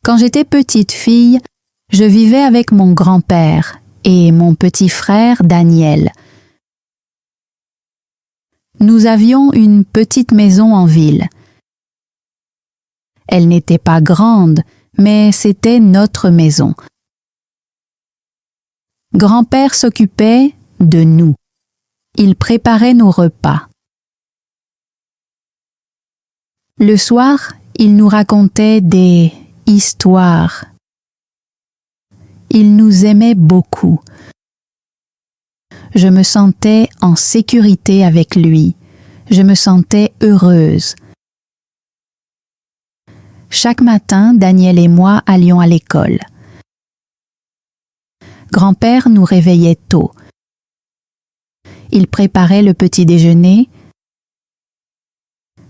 Quand j'étais petite fille, je vivais avec mon grand-père et mon petit frère Daniel. Nous avions une petite maison en ville. Elle n'était pas grande, mais c'était notre maison. Grand-père s'occupait de nous. Il préparait nos repas. Le soir, il nous racontait des histoires. Il nous aimait beaucoup. Je me sentais en sécurité avec lui. Je me sentais heureuse. Chaque matin, Daniel et moi allions à l'école. Grand-père nous réveillait tôt. Il préparait le petit déjeuner.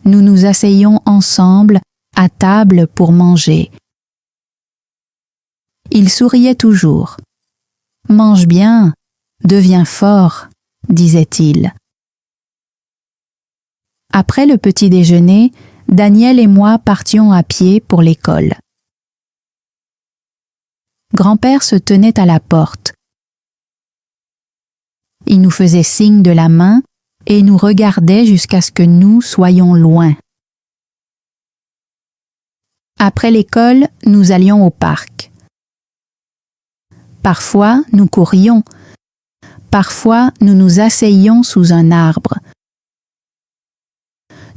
Nous nous asseyions ensemble à table pour manger. Il souriait toujours. « Mange bien, deviens fort », disait-il. Après le petit déjeuner, Daniel et moi partions à pied pour l'école. Grand-père se tenait à la porte. Il nous faisait signe de la main et nous regardait jusqu'à ce que nous soyons loin. Après l'école, nous allions au parc. Parfois, nous courions. Parfois, nous nous asseyions sous un arbre.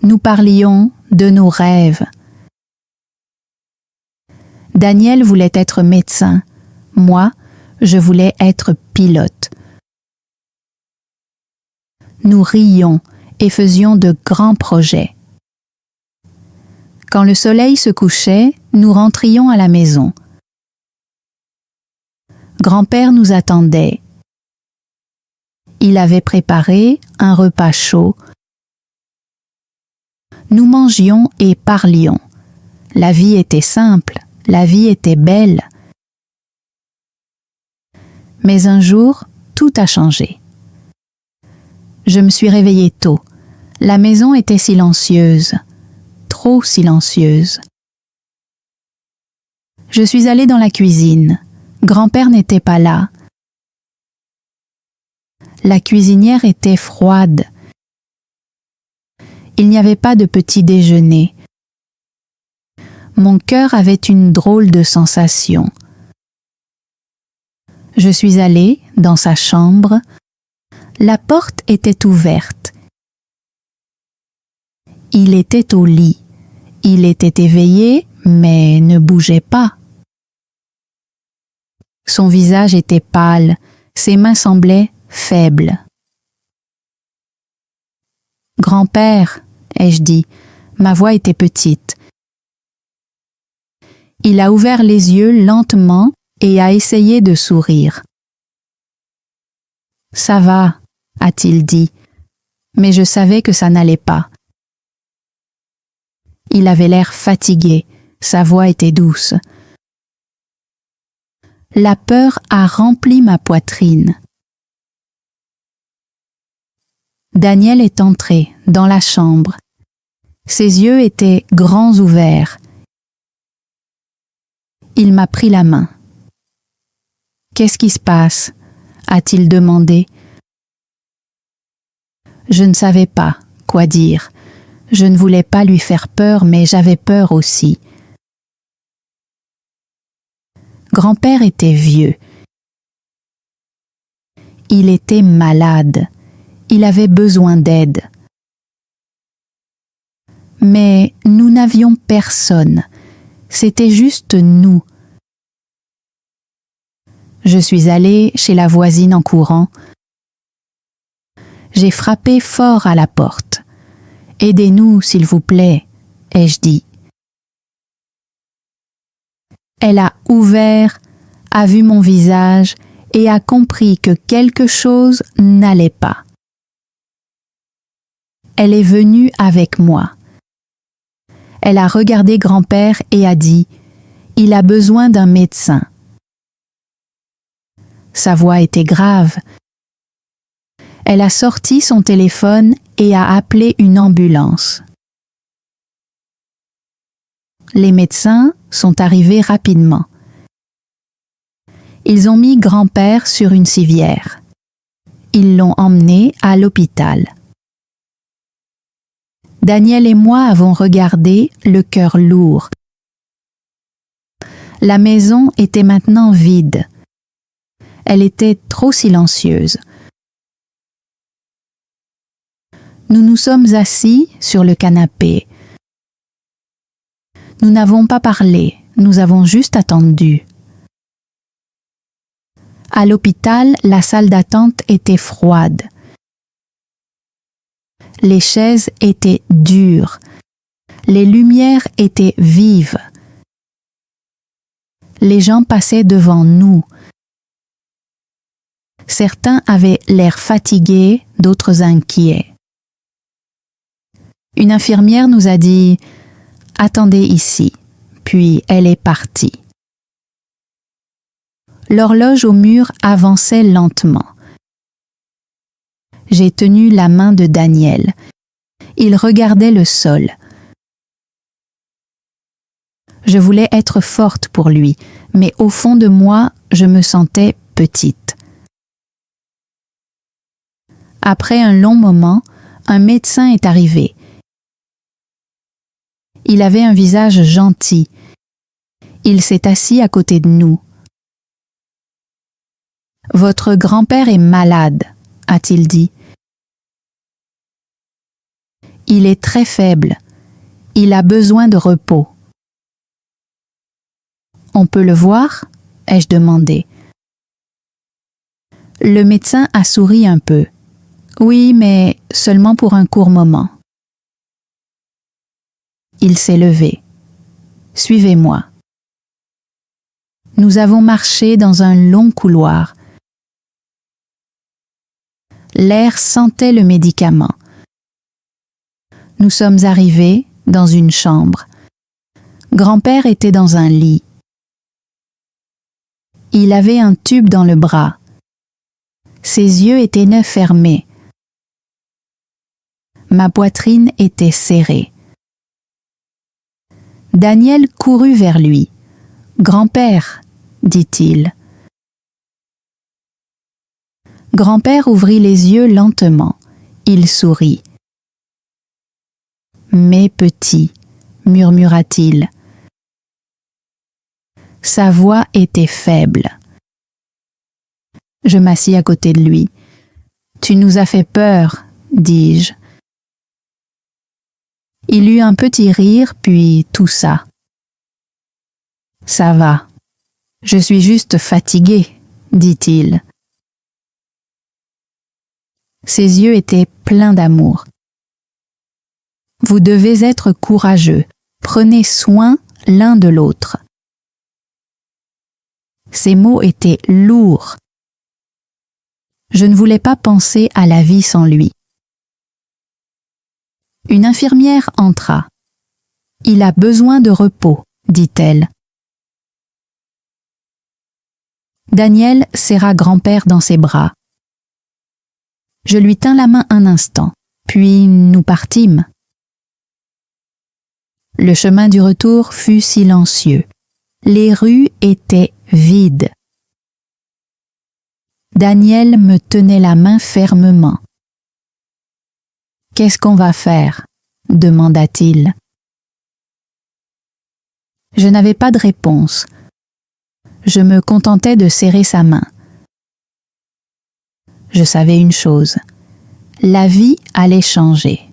Nous parlions de nos rêves. Daniel voulait être médecin. Moi, je voulais être pilote. Nous rions et faisions de grands projets. Quand le soleil se couchait, nous rentrions à la maison. Grand-père nous attendait. Il avait préparé un repas chaud. Nous mangions et parlions. La vie était simple, la vie était belle. Mais un jour, tout a changé. Je me suis réveillée tôt. La maison était silencieuse, trop silencieuse. Je suis allée dans la cuisine. Grand-père n'était pas là. La cuisinière était froide. Il n'y avait pas de petit déjeuner. Mon cœur avait une drôle de sensation. Je suis allée dans sa chambre. La porte était ouverte. Il était au lit. Il était éveillé, mais ne bougeait pas. Son visage était pâle, ses mains semblaient faibles. « Grand-père », ai-je dit, ma voix était petite. Il a ouvert les yeux lentement et a essayé de sourire. « Ça va », a-t-il dit, mais je savais que ça n'allait pas. Il avait l'air fatigué, sa voix était douce. La peur a rempli ma poitrine. Daniel est entré dans la chambre. Ses yeux étaient grands ouverts. Il m'a pris la main. « Qu'est-ce qui se passe ?» a-t-il demandé. Je ne savais pas quoi dire. Je ne voulais pas lui faire peur, mais j'avais peur aussi. Grand-père était vieux. Il était malade. Il avait besoin d'aide. Mais nous n'avions personne. C'était juste nous. Je suis allée chez la voisine en courant. J'ai frappé fort à la porte. « Aidez-nous, s'il vous plaît », ai-je dit. Elle a ouvert, a vu mon visage et a compris que quelque chose n'allait pas. Elle est venue avec moi. Elle a regardé grand-père et a dit « Il a besoin d'un médecin ». Sa voix était grave. Elle a sorti son téléphone et a appelé une ambulance. les médecins sont arrivés rapidement. Ils ont mis grand-père sur une civière. Ils l'ont emmené à l'hôpital. Daniel et moi avons regardé, le cœur lourd. La maison était maintenant vide. Elle était trop silencieuse. Nous nous sommes assis sur le canapé. Nous n'avons pas parlé, nous avons juste attendu. À l'hôpital, la salle d'attente était froide. Les chaises étaient dures. Les lumières étaient vives. Les gens passaient devant nous. Certains avaient l'air fatigués, d'autres inquiets. Une infirmière nous a dit « Attendez ici », puis elle est partie. L'horloge au mur avançait lentement. J'ai tenu la main de Daniel. Il regardait le sol. Je voulais être forte pour lui, mais au fond de moi, je me sentais petite. Après un long moment, un médecin est arrivé. Il avait un visage gentil. Il s'est assis à côté de nous. « Votre grand-père est malade », a-t-il dit. « Il est très faible. Il a besoin de repos. »« On peut le voir ?» ai-je demandé. Le médecin a souri un peu. « Oui, mais seulement pour un court moment. » Il s'est levé. « Suivez-moi. » Nous avons marché dans un long couloir. L'air sentait le médicament. Nous sommes arrivés dans une chambre. Grand-père était dans un lit. Il avait un tube dans le bras. Ses yeux étaient fermés. Ma poitrine était serrée. Daniel courut vers lui. « Grand-père » dit-il. Grand-père ouvrit les yeux lentement. Il sourit. « Mes petits » murmura-t-il. Sa voix était faible. Je m'assis à côté de lui. « Tu nous as fait peur » dis-je. Il eut un petit rire, puis toussa. « Ça va. Je suis juste fatigué » dit-il. Ses yeux étaient pleins d'amour. « Vous devez être courageux. Prenez soin l'un de l'autre. » Ces mots étaient lourds. Je ne voulais pas penser à la vie sans lui. Une infirmière entra. « Il a besoin de repos » dit-elle. Daniel serra grand-père dans ses bras. Je lui tins la main un instant, puis nous partîmes. Le chemin du retour fut silencieux. Les rues étaient vides. Daniel me tenait la main fermement. « Qu'est-ce qu'on va faire ?» demanda-t-il. Je n'avais pas de réponse. Je me contentais de serrer sa main. Je savais une chose. La vie allait changer.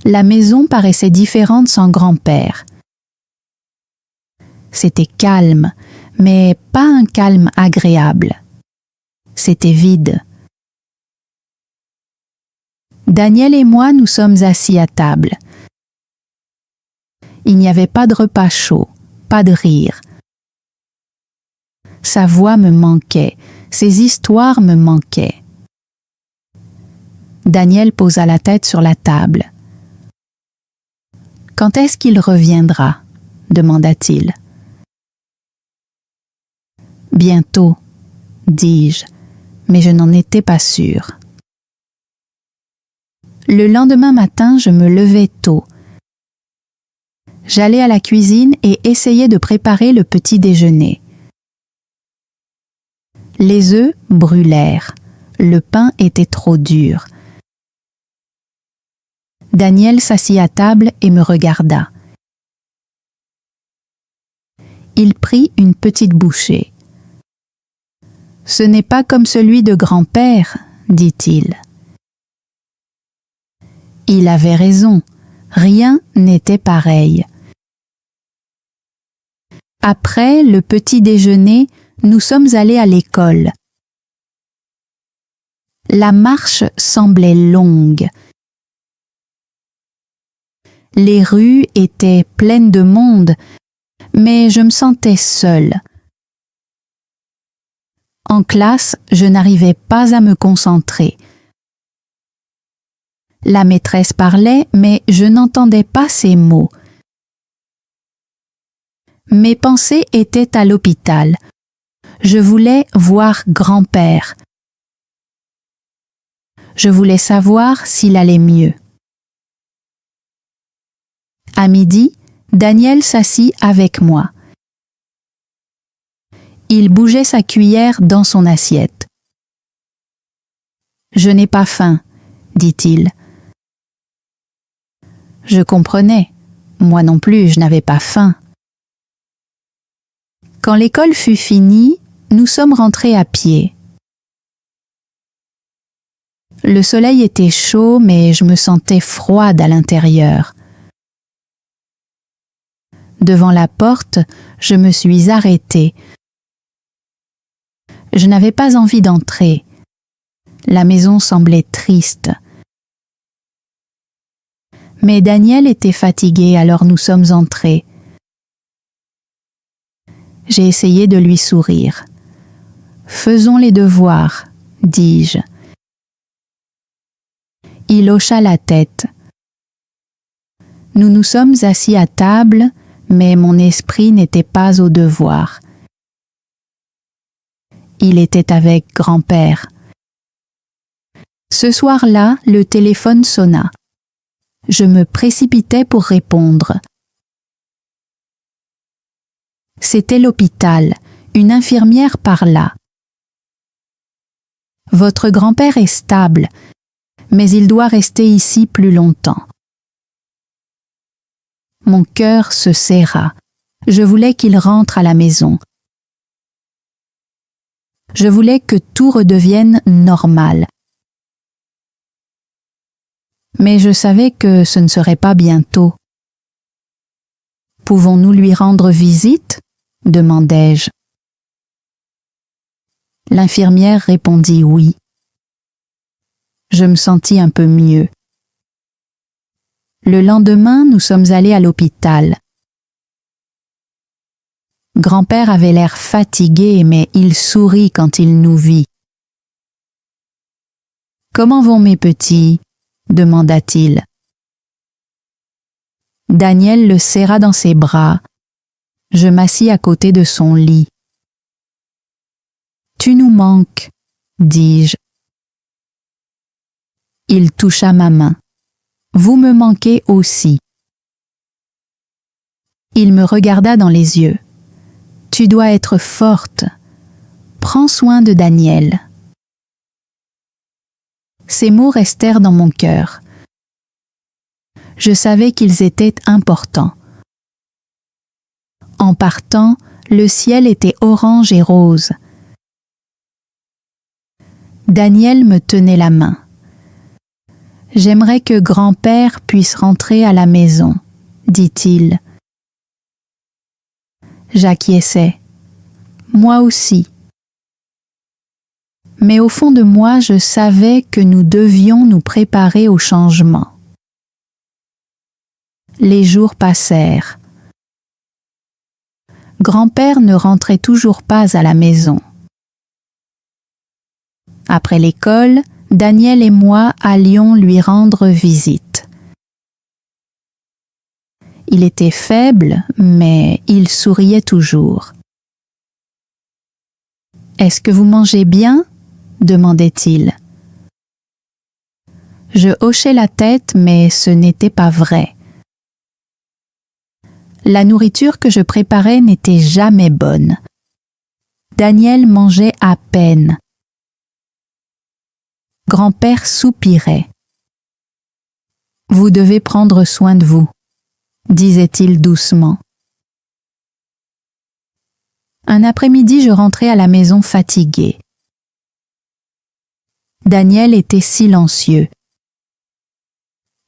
La maison paraissait différente sans grand-père. C'était calme, mais pas un calme agréable. C'était vide. Daniel et moi nous sommes assis à table. Il n'y avait pas de repas chaud, pas de rire. Sa voix me manquait, ses histoires me manquaient. Daniel posa la tête sur la table. « Quand est-ce qu'il reviendra ?» demanda-t-il. « Bientôt, » dis-je, mais je n'en étais pas sûre. Le lendemain matin, je me levai tôt. J'allai à la cuisine et essayai de préparer le petit déjeuner. Les œufs brûlèrent. Le pain était trop dur. Daniel s'assit à table et me regarda. Il prit une petite bouchée. « Ce n'est pas comme celui de grand-père, » dit-il. Il avait raison, rien n'était pareil. Après le petit déjeuner, nous sommes allés à l'école. La marche semblait longue. Les rues étaient pleines de monde, mais je me sentais seule. En classe, je n'arrivais pas à me concentrer. La maîtresse parlait, mais je n'entendais pas ses mots. Mes pensées étaient à l'hôpital. Je voulais voir grand-père. Je voulais savoir s'il allait mieux. À midi, Daniel s'assit avec moi. Il bougeait sa cuillère dans son assiette. « Je n'ai pas faim, » dit-il. Je comprenais. Moi non plus, je n'avais pas faim. Quand l'école fut finie, nous sommes rentrés à pied. Le soleil était chaud, mais je me sentais froide à l'intérieur. Devant la porte, je me suis arrêtée. Je n'avais pas envie d'entrer. La maison semblait triste. Mais Daniel était fatigué, alors nous sommes entrés. J'ai essayé de lui sourire. « Faisons les devoirs, » dis-je. Il hocha la tête. Nous nous sommes assis à table, mais mon esprit n'était pas aux devoirs. Il était avec grand-père. Ce soir-là, le téléphone sonna. Je me précipitai pour répondre. C'était l'hôpital. Une infirmière parla. « Votre grand-père est stable, mais il doit rester ici plus longtemps. » Mon cœur se serra. Je voulais qu'il rentre à la maison. Je voulais que tout redevienne normal. Mais je savais que ce ne serait pas bientôt. « Pouvons-nous lui rendre visite ?» demandai-je. L'infirmière répondit oui. Je me sentis un peu mieux. Le lendemain, nous sommes allés à l'hôpital. Grand-père avait l'air fatigué, mais il sourit quand il nous vit. « Comment vont mes petits ?» demanda-t-il. Daniel le serra dans ses bras. Je m'assis à côté de son lit. « Tu nous manques, » dis-je. Il toucha ma main. « Vous me manquez aussi. » Il me regarda dans les yeux. « Tu dois être forte. Prends soin de Daniel. » Ces mots restèrent dans mon cœur. Je savais qu'ils étaient importants. En partant, le ciel était orange et rose. Daniel me tenait la main. « J'aimerais que grand-père puisse rentrer à la maison, » dit-il. J'acquiesçai. Moi aussi. Mais au fond de moi, je savais que nous devions nous préparer au changement. Les jours passèrent. Grand-père ne rentrait toujours pas à la maison. Après l'école, Daniel et moi allions lui rendre visite. Il était faible, mais il souriait toujours. « Est-ce que vous mangez bien ?» demandait-il. Je hochai la tête, mais ce n'était pas vrai. La nourriture que je préparais n'était jamais bonne. Daniel mangeait à peine. Grand-père soupirait. « Vous devez prendre soin de vous », disait-il doucement. Un après-midi, je rentrais à la maison fatiguée. Daniel était silencieux.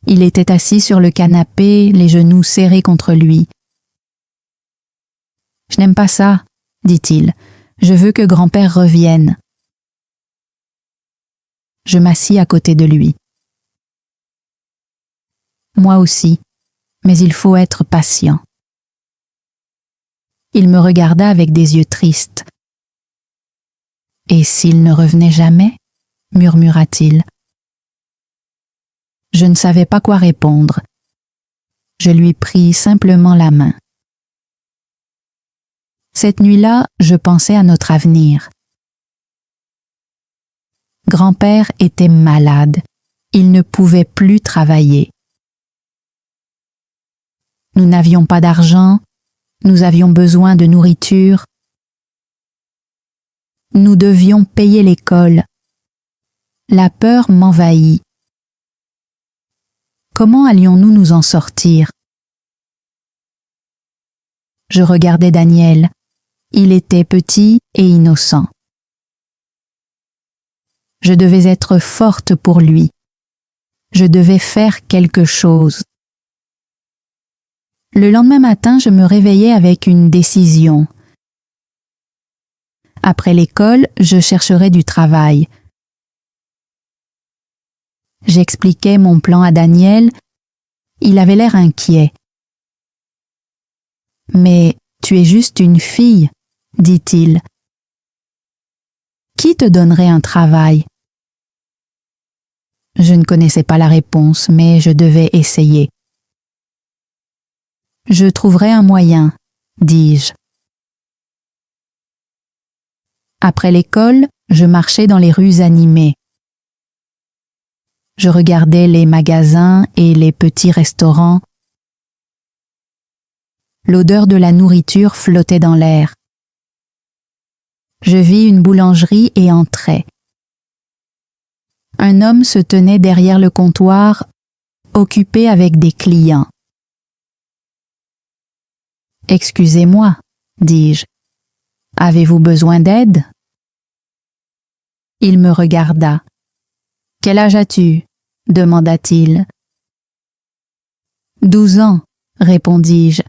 Il était assis sur le canapé, les genoux serrés contre lui. « Je n'aime pas ça, » dit-il. « Je veux que grand-père revienne. » Je m'assis à côté de lui. Moi aussi, mais il faut être patient. Il me regarda avec des yeux tristes. « Et s'il ne revenait jamais ?» murmura-t-il. Je ne savais pas quoi répondre. Je lui pris simplement la main. Cette nuit-là, je pensais à notre avenir. Grand-père était malade. Il ne pouvait plus travailler. Nous n'avions pas d'argent, nous avions besoin de nourriture. Nous devions payer l'école. La peur m'envahit. Comment allions-nous nous en sortir? Je regardais Daniel. Il était petit et innocent. Je devais être forte pour lui. Je devais faire quelque chose. Le lendemain matin, je me réveillais avec une décision. Après l'école, je chercherais du travail. J'expliquais mon plan à Daniel. Il avait l'air inquiet. « Mais tu es juste une fille, » dit-il. « Qui te donnerait un travail ?» Je ne connaissais pas la réponse, mais je devais essayer. « Je trouverai un moyen, » dis-je. Après l'école, je marchais dans les rues animées. Je regardais les magasins et les petits restaurants. L'odeur de la nourriture flottait dans l'air. Je vis une boulangerie et entrai. Un homme se tenait derrière le comptoir, occupé avec des clients. « Excusez-moi, » dis-je. « Avez-vous besoin d'aide ?» Il me regarda. « Quel âge as-tu » demanda-t-il. « 12 ans, » répondis-je.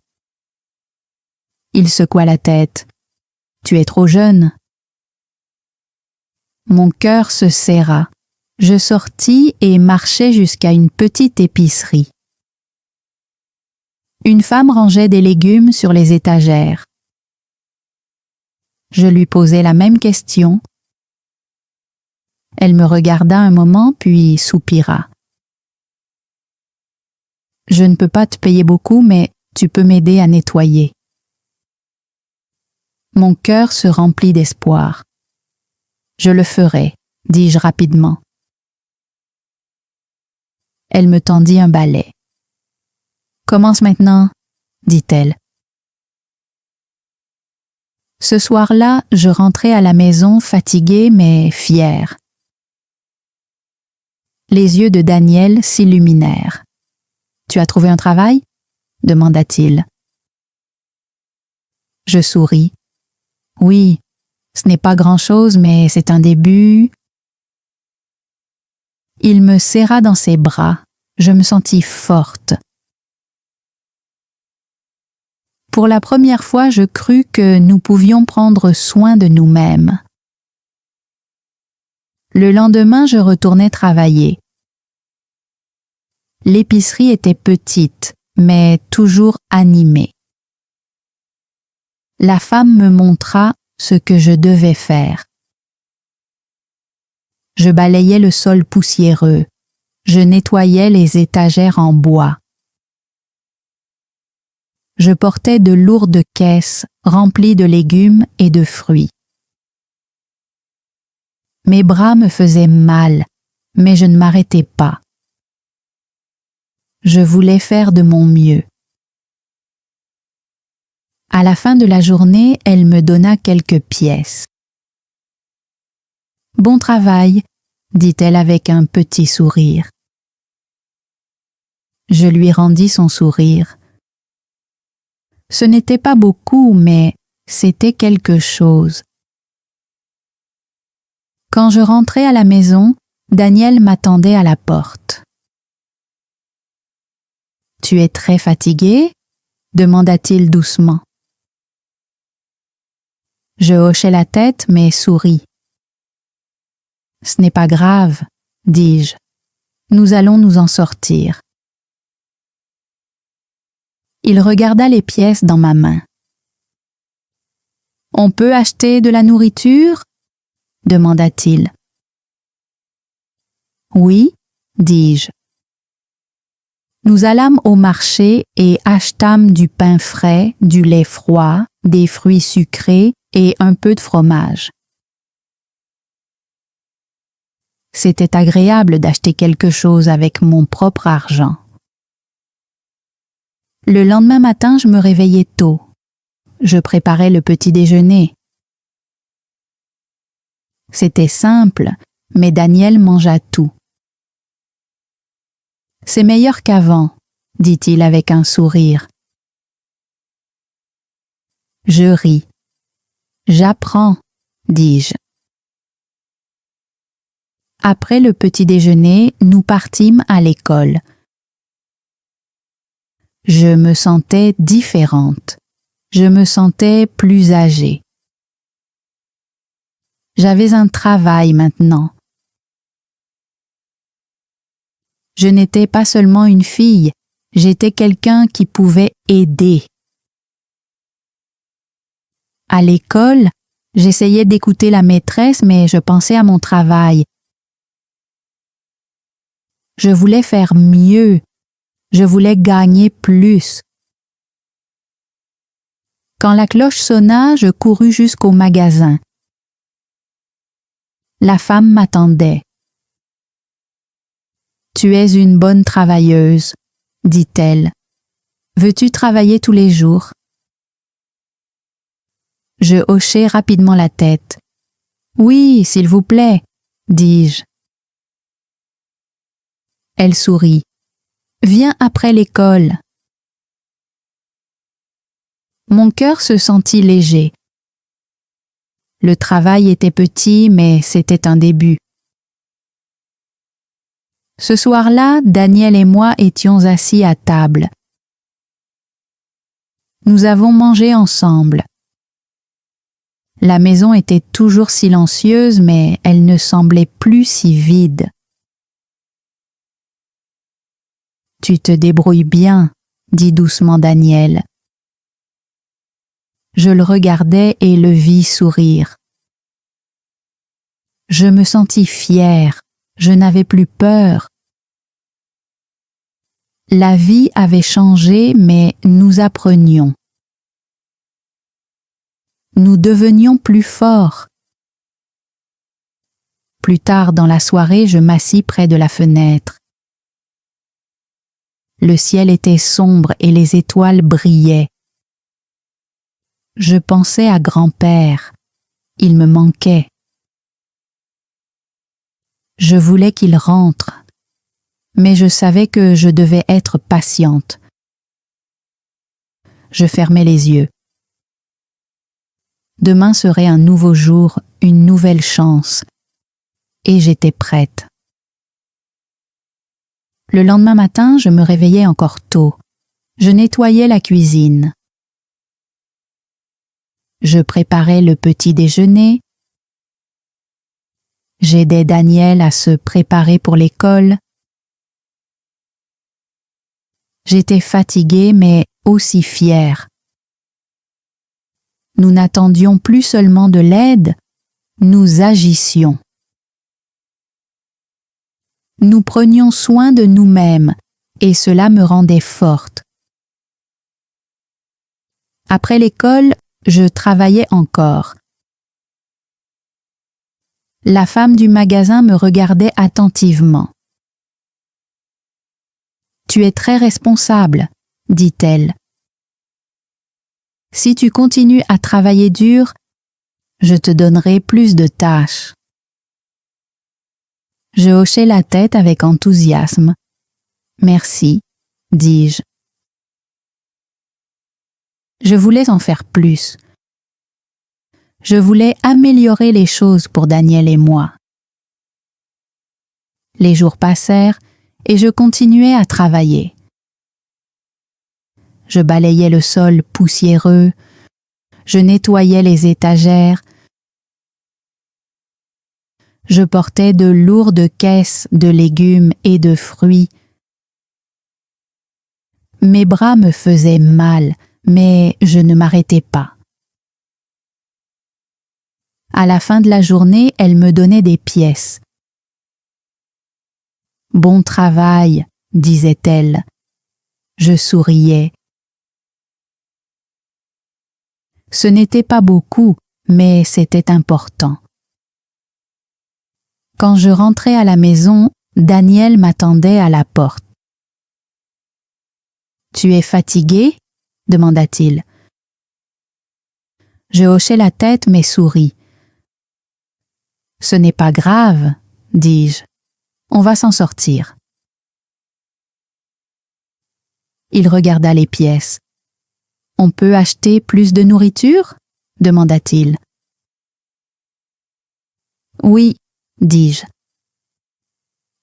Il secoua la tête. « Tu es trop jeune. » Mon cœur se serra. Je sortis et marchai jusqu'à une petite épicerie. Une femme rangeait des légumes sur les étagères. Je lui posai la même question. Elle me regarda un moment puis soupira. « Je ne peux pas te payer beaucoup, mais tu peux m'aider à nettoyer. » Mon cœur se remplit d'espoir. « Je le ferai, » dis-je rapidement. Elle me tendit un balai. « Commence maintenant, » dit-elle. Ce soir-là, je rentrai à la maison fatiguée mais fière. Les yeux de Daniel s'illuminèrent. « Tu as trouvé un travail ?» demanda-t-il. Je souris. « Oui, ce n'est pas grand-chose, mais c'est un début. » Il me serra dans ses bras. Je me sentis forte. Pour la première fois, je crus que nous pouvions prendre soin de nous-mêmes. Le lendemain, je retournai travailler. L'épicerie était petite, mais toujours animée. La femme me montra ce que je devais faire. Je balayais le sol poussiéreux. Je nettoyais les étagères en bois. Je portais de lourdes caisses remplies de légumes et de fruits. Mes bras me faisaient mal, mais je ne m'arrêtais pas. Je voulais faire de mon mieux. À la fin de la journée, elle me donna quelques pièces. « Bon travail », dit-elle avec un petit sourire. Je lui rendis son sourire. Ce n'était pas beaucoup, mais c'était quelque chose. Quand je rentrai à la maison, Daniel m'attendait à la porte. « Tu es très fatigué ?» demanda-t-il doucement. Je hochai la tête, mais souris. « Ce n'est pas grave, » dis-je. « Nous allons nous en sortir. » Il regarda les pièces dans ma main. « On peut acheter de la nourriture ?» demanda-t-il. « Oui, » dis-je. Nous allâmes au marché et achetâmes du pain frais, du lait froid, des fruits sucrés et un peu de fromage. C'était agréable d'acheter quelque chose avec mon propre argent. Le lendemain matin, je me réveillai tôt. Je préparai le petit déjeuner. C'était simple, mais Daniel mangea tout. « C'est meilleur qu'avant, » dit-il avec un sourire. Je ris. « J'apprends, » dis-je. Après le petit déjeuner, nous partîmes à l'école. Je me sentais différente. Je me sentais plus âgée. J'avais un travail maintenant. Je n'étais pas seulement une fille, j'étais quelqu'un qui pouvait aider. À l'école, j'essayais d'écouter la maîtresse, mais je pensais à mon travail. Je voulais faire mieux. Je voulais gagner plus. Quand la cloche sonna, je courus jusqu'au magasin. La femme m'attendait. « Tu es une bonne travailleuse, » dit-elle. « Veux-tu travailler tous les jours ?» Je hochai rapidement la tête. « Oui, s'il vous plaît, » dis-je. Elle sourit. « Viens après l'école. » Mon cœur se sentit léger. Le travail était petit, mais c'était un début. Ce soir-là, Daniel et moi étions assis à table. Nous avons mangé ensemble. La maison était toujours silencieuse, mais elle ne semblait plus si vide. « Tu te débrouilles bien, » dit doucement Daniel. Je le regardai et le vis sourire. Je me sentis fière, je n'avais plus peur. La vie avait changé, mais nous apprenions. Nous devenions plus forts. Plus tard dans la soirée, je m'assis près de la fenêtre. Le ciel était sombre et les étoiles brillaient. Je pensais à grand-père. Il me manquait. Je voulais qu'il rentre, mais je savais que je devais être patiente. Je fermais les yeux. Demain serait un nouveau jour, une nouvelle chance, et j'étais prête. Le lendemain matin, je me réveillais encore tôt. Je nettoyais la cuisine. Je préparais le petit déjeuner. J'aidais Daniel à se préparer pour l'école. J'étais fatiguée, mais aussi fière. Nous n'attendions plus seulement de l'aide, nous agissions. Nous prenions soin de nous-mêmes, et cela me rendait forte. Après l'école, je travaillais encore. La femme du magasin me regardait attentivement. « Tu es très responsable, » dit-elle. Si tu continues à travailler dur, je te donnerai plus de tâches. Je hochai la tête avec enthousiasme. Merci, dis-je. Je voulais en faire plus. Je voulais améliorer les choses pour Daniel et moi. Les jours passèrent et je continuais à travailler. Je balayais le sol poussiéreux, je nettoyais les étagères, je portais de lourdes caisses de légumes et de fruits. Mes bras me faisaient mal, mais je ne m'arrêtais pas. À la fin de la journée, elle me donnait des pièces. « Bon travail », disait-elle. Je souriais. Ce n'était pas beaucoup, mais c'était important. Quand je rentrais à la maison, Daniel m'attendait à la porte. « Tu es fatigué ?» demanda-t-il. Je hochai la tête mais souris. « Ce n'est pas grave, » dis-je. « On va s'en sortir. » Il regarda les pièces. « On peut acheter plus de nourriture ?» demanda-t-il. « Oui, » dis-je.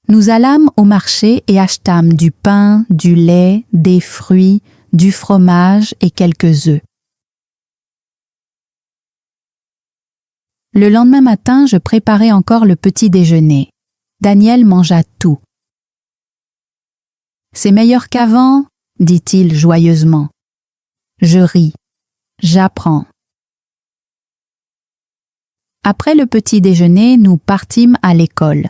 Nous allâmes au marché et achetâmes du pain, du lait, des fruits, du fromage et quelques œufs. Le lendemain matin, je préparai encore le petit déjeuner. Daniel mangea tout. « C'est meilleur qu'avant ?» dit-il joyeusement. Je ris. J'apprends. Après le petit déjeuner, nous partîmes à l'école.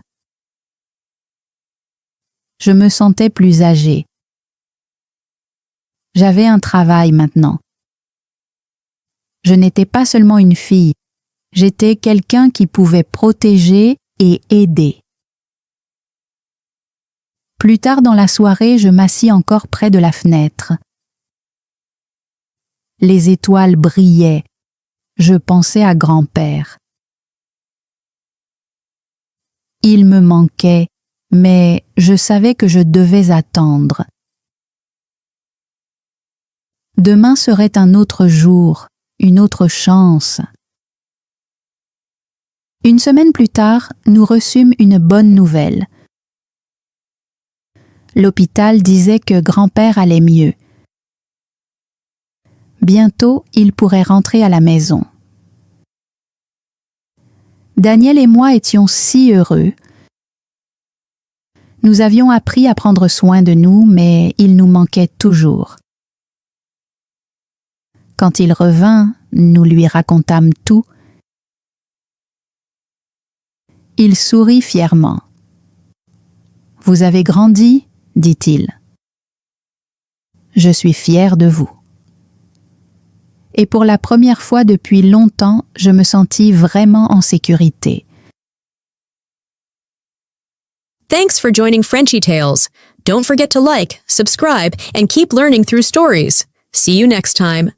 Je me sentais plus âgée. J'avais un travail maintenant. Je n'étais pas seulement une fille, j'étais quelqu'un qui pouvait protéger et aider. Plus tard dans la soirée, je m'assis encore près de la fenêtre. Les étoiles brillaient. Je pensais à grand-père. Il me manquait, mais je savais que je devais attendre. Demain serait un autre jour, une autre chance. Une semaine plus tard, nous reçûmes une bonne nouvelle. L'hôpital disait que grand-père allait mieux. Bientôt, il pourrait rentrer à la maison. Daniel et moi étions si heureux. Nous avions appris à prendre soin de nous, mais il nous manquait toujours. Quand il revint, nous lui racontâmes tout. Il sourit fièrement. « Vous avez grandi ?» dit-il. « Je suis fier de vous. » Et pour la première fois depuis longtemps, je me sentis vraiment en sécurité. Thanks for joining Frenchy Tales. Don't forget to like, subscribe, and keep learning through stories. See you next time.